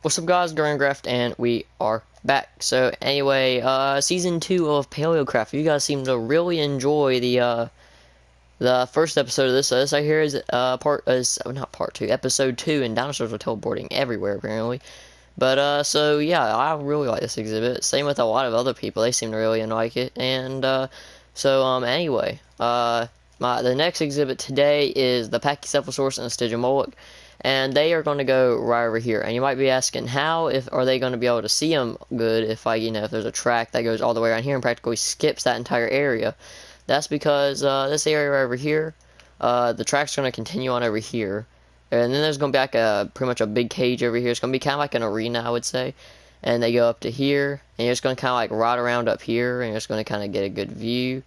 What's up guys, Graft, and we are back. So anyway, season 2 of Paleocraft. You guys seem to really enjoy the first episode of this. So this right here is not part 2, episode 2, and dinosaurs are teleporting everywhere apparently. But so yeah, I really like this exhibit. Same with a lot of other people. They seem to really like it. And anyway, the next exhibit today is the Pachycephalosaurus and the Stygimoloch, and they are going to go right over here. And you might be asking, how are they going to be able to see them good if if there's a track that goes all the way around here and practically skips that entire area? That's because this area right over here, the track's going to continue on over here. And then there's going to be like pretty much a big cage over here. It's going to be kind of like an arena, I would say. And they go up to here, and you're just going to kind of like ride around up here, and you're just going to kind of get a good view.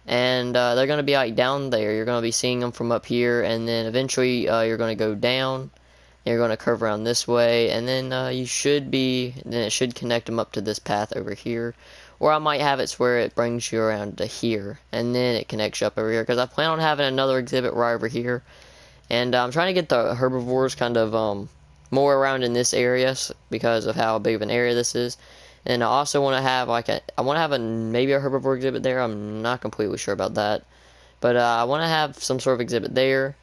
And they're going to be like down there. You're going to be seeing them from up here, and then eventually you're going to go down. And you're going to curve around this way, and then it should connect them up to this path over here. Or I might have it where it brings you around to here, and then it connects you up over here. Because I plan on having another exhibit right over here. And I'm trying to get the herbivores kind of more around in this area because of how big of an area this is. And I also want to have maybe a herbivore exhibit there. I'm not completely sure about that. But I want to have some sort of exhibit there,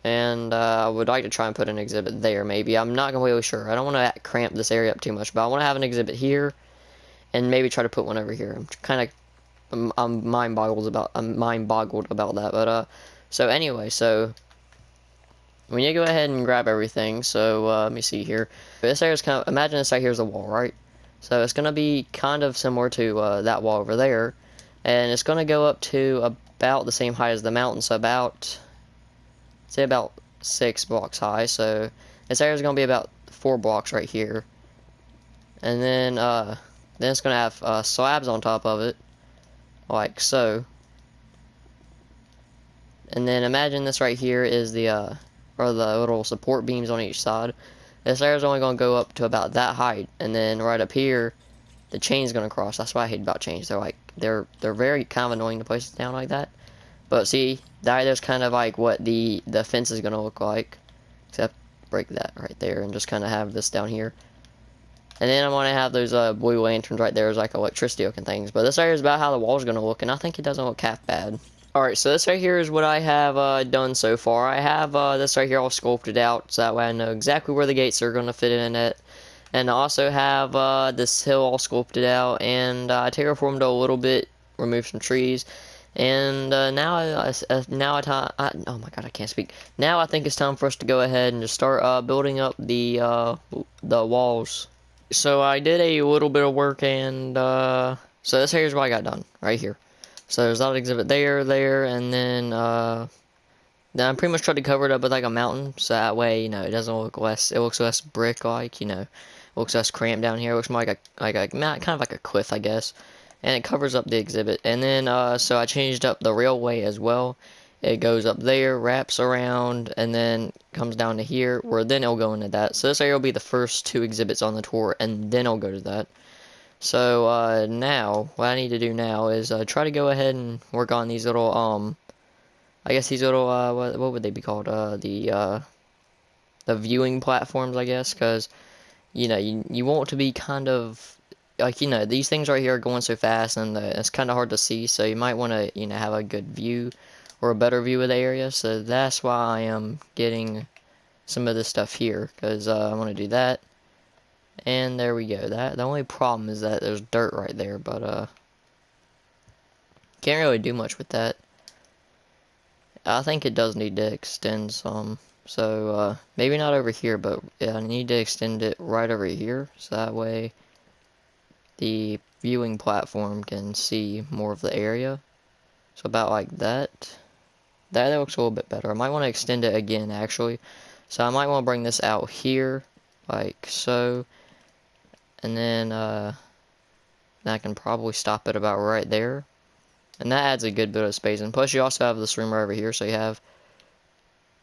and I would like to try and put an exhibit there maybe. I'm not completely sure. I don't want to cramp this area up too much, but I want to have an exhibit here and maybe try to put one over here. I'm mind boggled about that. But so anyway, so when you go ahead and grab everything, so let me see here. This area is imagine this right here is a wall, right? So it's going to be kind of similar to that wall over there, and it's going to go up to about the same height as the mountain, so say about 6 blocks high. So this area is going to be about 4 blocks right here, and then it's going to have slabs on top of it, like so. And then imagine this right here is the little support beams on each side. This area is only going to go up to about that height, and then right up here, the chain's going to cross. That's what I hate about chains. They're very kind of annoying to place down like that. But see, there's kind of like what the fence is going to look like. Except break that right there and just kind of have this down here. And then I'm going to have those blue lanterns right there as like electricity looking things. But this area is about how the wall's going to look, and I think it doesn't look half bad. Alright, so this right here is what I have done so far. I have this right here all sculpted out, so that way I know exactly where the gates are going to fit in it. And I also have this hill all sculpted out, and I terraformed a little bit, removed some trees. And now oh my god, I can't speak. Now I think it's time for us to go ahead and just start building up the walls. So I did a little bit of work, and so this here's what I got done right here. So there's that exhibit there, and then I pretty much tried to cover it up with like a mountain, so that way, it doesn't look it looks less brick-like, it looks less cramped down here. It looks more like a kind of like a cliff, I guess, and it covers up the exhibit. And then so I changed up the railway as well. It goes up there, wraps around, and then comes down to here, where then it'll go into that. So this area will be the first 2 exhibits on the tour, and then I'll go to that. So now what I need to do now is try to go ahead and work on these little I guess these little what would they be called, the viewing platforms, I guess, because you want to be kind of like, these things right here are going so fast, and it's kind of hard to see, so you might want to have a good view or a better view of the area. So that's why I am getting some of this stuff here, because I want to do that. And there we go. The only problem is that there's dirt right there, but can't really do much with that. I think it does need to extend some, so maybe not over here, but yeah, I need to extend it right over here, so that way the viewing platform can see more of the area. So about like that. That looks a little bit better. I might want to extend it again, actually. So I might want to bring this out here, like so. And then I can probably stop it about right there. And that adds a good bit of space. And plus you also have this room right over here, so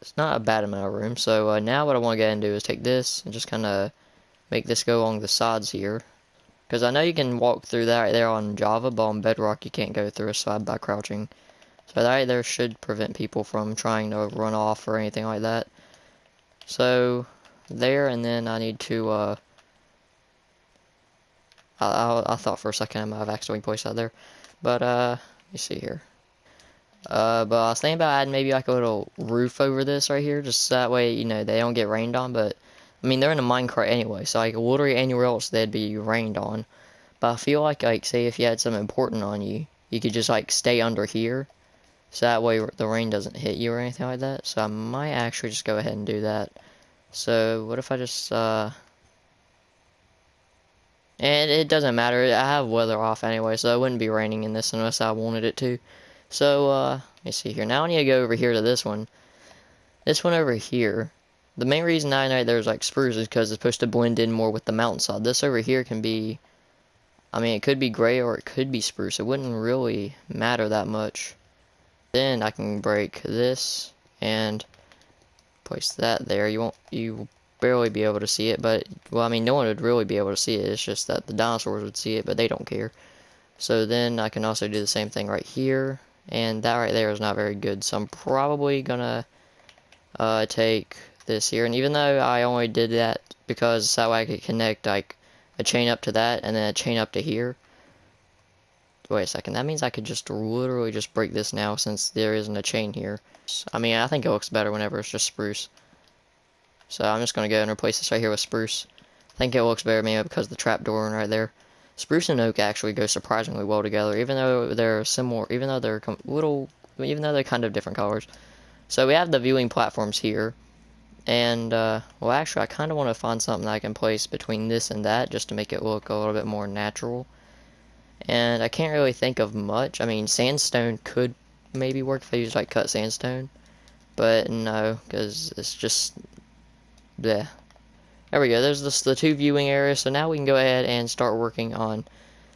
it's not a bad amount of room. So now what I want to get and do is take this and just kind of make this go along the sides here. Because I know you can walk through that right there on Java, but on Bedrock you can't go through a side by crouching. So that right there should prevent people from trying to run off or anything like that. So there, and then I need to, I thought for a second I might have accidentally placed that there. But, let me see here. But I was thinking about adding maybe like a little roof over this right here, just so that way, you know, they don't get rained on. But, I mean, they're in a minecart anyway, so like literally anywhere else they'd be rained on. But I feel like, say if you had something important on you, you could just, like, stay under here. So that way the rain doesn't hit you or anything like that. So I might actually just go ahead and do that. So, what if I just, and it doesn't matter. I have weather off anyway, so it wouldn't be raining in this unless I wanted it to. So, let me see here. Now I need to go over here to this one. This one over here. The main reason I know there's, like, spruce is because it's supposed to blend in more with the mountainside. This over here can be, I mean, it could be gray or it could be spruce. It wouldn't really matter that much. Then I can break this and place that there. You barely be able to see it, but, well, I mean, no one would really be able to see it. It's just that the dinosaurs would see it, but they don't care. So then I can also do the same thing right here, and that right there is not very good. So I'm probably gonna take this here, and even though I only did that because that way I could connect like a chain up to that and then a chain up to here. Wait a second, that means I could just literally just break this now since there isn't a chain here. I mean, I think it looks better whenever it's just spruce. So I'm just going to go and replace this right here with spruce. I think it looks better maybe because of the trapdoor right there. Spruce and oak actually go surprisingly well together, even though they're similar, even though they're even though they're kind of different colors. So we have the viewing platforms here. And, well, actually, I kind of want to find something I can place between this and that just to make it look a little bit more natural. And I can't really think of much. I mean, sandstone could maybe work if I use, like, cut sandstone. But no, because it's just, bleh. There we go, there's the two viewing areas. So now we can go ahead and start working on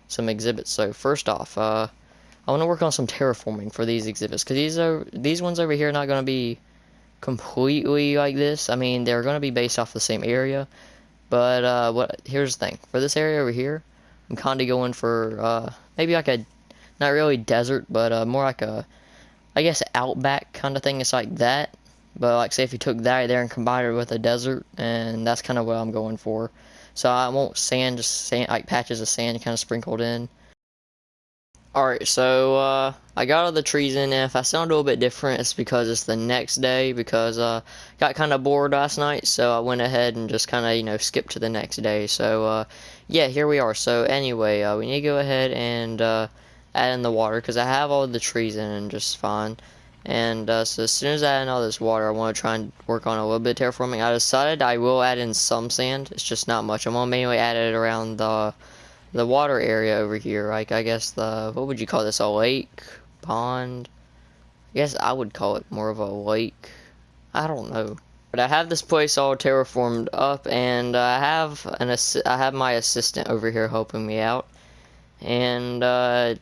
some exhibits. So first off, I want to work on some terraforming for these exhibits. Because these ones over here are not going to be completely like this. I mean, they're going to be based off the same area. But, here's the thing. For this area over here, I'm kind of going for, maybe like a, not really desert, but, more like a, I guess, outback kind of thing. It's like that. But, like, say if you took that right there and combined it with a desert, and that's kind of what I'm going for. So I want sand, just sand, like patches of sand kind of sprinkled in. Alright, so, I got all the trees in, and if I sound a little bit different, it's because it's the next day, because, got kind of bored last night, so I went ahead and just kind of, you know, skipped to the next day. So, yeah, here we are. So, anyway, we need to go ahead and, add in the water, because I have all the trees in and just fine. And, so as soon as I add in all this water, I want to try and work on a little bit of terraforming. I decided I will add in some sand. It's just not much. I'm going to mainly add it around the water area over here. Like, I guess what would you call this, a lake? Pond? I guess I would call it more of a lake. I don't know. But I have this place all terraformed up, and I have my assistant over here helping me out. And,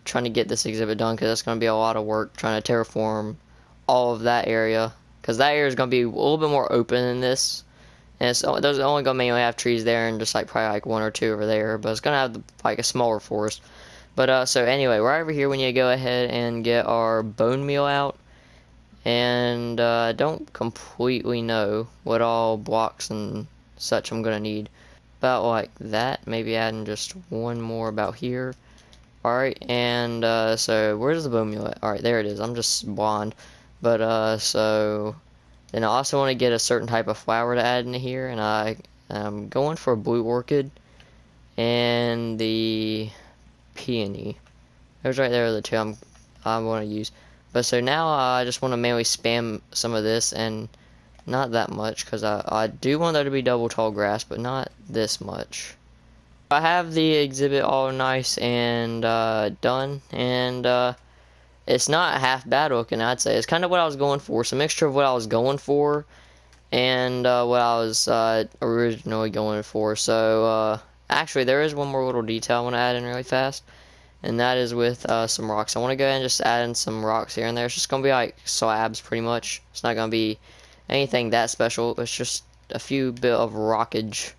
trying to get this exhibit done, because that's going to be a lot of work trying to terraform all of that area. Because that area is going to be a little bit more open than this. And there's only gonna mainly have trees there and just like probably like one or two over there, but it's gonna have like a smaller forest. But so anyway, right over here we need to go ahead and get our bone meal out. And I don't completely know what all blocks and such I'm gonna need. About like that, maybe adding just one more about here. Alright, and so where's the bone meal at? Alright, there it is. I'm just blind. But so then I also want to get a certain type of flower to add in here, and I'm going for a blue orchid and the peony. Those right there are the two I want to use. But so now I just want to mainly spam some of this, and not that much, because I do want there to be double tall grass, but not this much. I have the exhibit all nice and done, and it's not half bad looking, I'd say. It's kind of what I was going for. It's a mixture of what I was going for and what I was originally going for. So, actually, there is one more little detail I want to add in really fast, and that is with some rocks. I want to go ahead and just add in some rocks here and there. It's just going to be like slabs, pretty much. It's not going to be anything that special. It's just a few bit of rockage.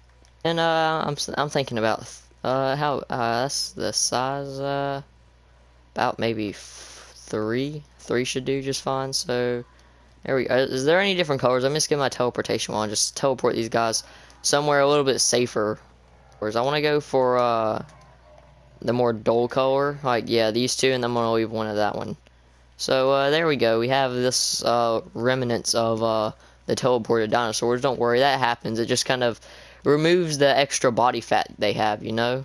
And I'm thinking about how that's the size, about maybe three should do just fine. So there we go. Is there any different colors? Let me just get my teleportation wand, just teleport these guys somewhere a little bit safer. Whereas I want to go for the more dull color, like yeah, these two, and I'm gonna leave one of that one. So there we go. We have this remnants of the teleported dinosaurs. Don't worry, that happens. It just kind of removes the extra body fat they have, you know.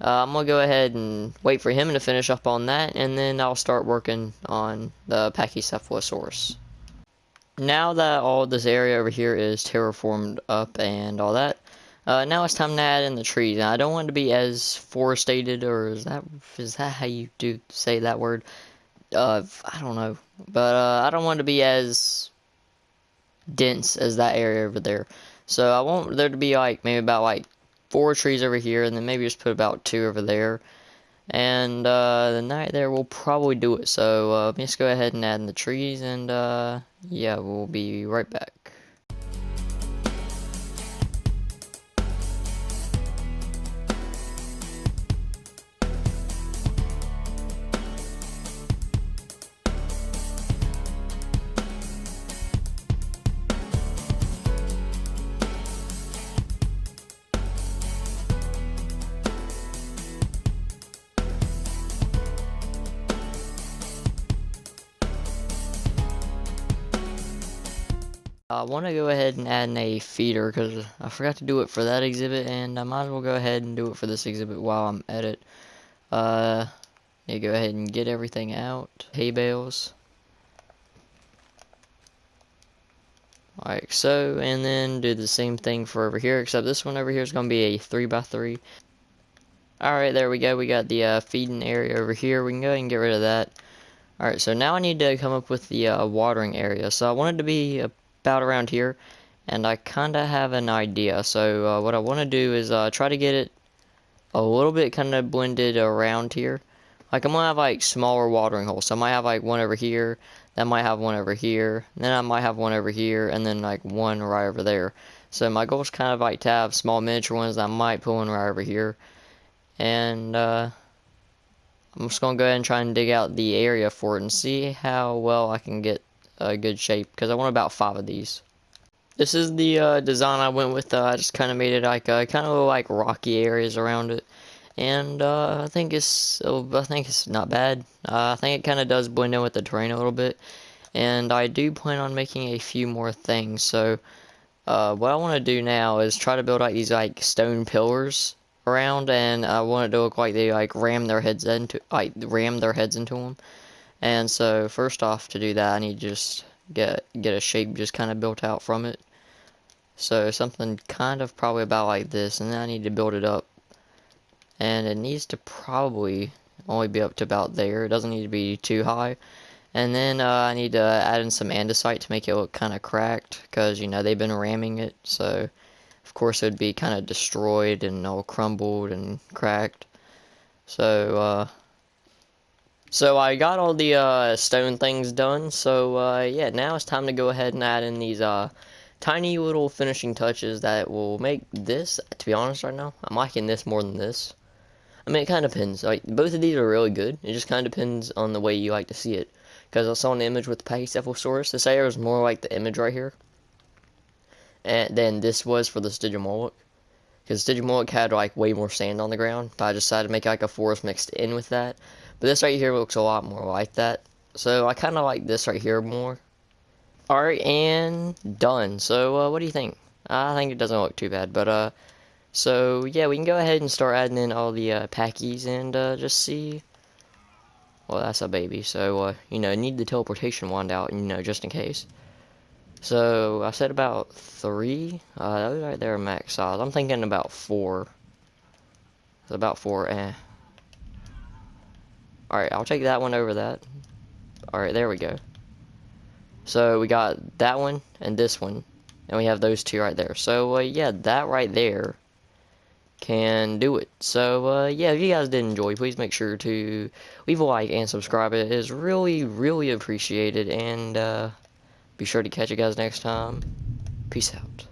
I'm gonna go ahead and wait for him to finish up on that, and then I'll start working on the Pachycephalosaurus. Now that all this area over here is terraformed up and all that, now it's time to add in the trees. Now, I don't want it to be as forestated, or is that how you do say that word? I don't know, but I don't want it to be as dense as that area over there. So I want there to be like maybe about like 4 trees over here, and then maybe just put about 2 over there. And the night there will probably do it. So let's go ahead and add in the trees, and yeah, we'll be right back. I want to go ahead and add in a feeder because I forgot to do it for that exhibit, and I might as well go ahead and do it for this exhibit while I'm at it. Yeah, go ahead and get everything out. Hay bales. Like so, and then do the same thing for over here, except this one over here is going to be a 3x3. Alright, there we go. We got the feeding area over here. We can go ahead and get rid of that. Alright, so now I need to come up with the watering area. So I want it to be about around here, and I kind of have an idea. So what I want to do is try to get it a little bit kind of blended around here. Like I'm gonna have like smaller watering holes. So I might have like one over here, then I might have one over here, and then I might have one over here, and then like one right over there. So my goal is kind of like to have small miniature ones. I might put one right over here, and I'm just gonna go ahead and try and dig out the area for it and see how well I can get a good shape, because I want about 5 of these. This is the design I went with. I just kind of made it like kind of like rocky areas around it, and I think it's not bad. I think it kind of does blend in with the terrain a little bit, and I do plan on making a few more things. So what I want to do now is try to build like these like stone pillars around, and I want it to look like they like ram their heads into them. And so first off, to do that, I need to just get a shape just kind of built out from it. So something kind of probably about like this, and then I need to build it up, and it needs to probably only be up to about there. It doesn't need to be too high. And then I need to add in some andesite to make it look kind of cracked, because you know they've been ramming it, so of course it would be kind of destroyed and all crumbled and cracked. So so I got all the stone things done. So yeah, now it's time to go ahead and add in these tiny little finishing touches that will make this, to be honest right now, I'm liking this more than this. I mean, it kind of depends. Like, both of these are really good. It just kind of depends on the way you like to see it. Because I saw an image with the Pachycephalosaurus. This area was more like the image right here and than this was for the Stygimoloch. Because Stygimoloch had like way more sand on the ground, but I decided to make like a forest mixed in with that. But this right here looks a lot more like that. So I kind of like this right here more. Alright, and done. So what do you think? I think it doesn't look too bad, but so yeah, we can go ahead and start adding in all the packies and just see. Well, that's a baby, so you know, need the teleportation wand out, you know, just in case. So I said about 3. Those right there are max size. I'm thinking about 4. It's about 4. Alright, I'll take that one over that. Alright, there we go. So we got that one and this one, and we have those 2 right there. So yeah, that right there can do it. So yeah, if you guys did enjoy, please make sure to leave a like and subscribe. It is really appreciated, and be sure to catch you guys next time. Peace out.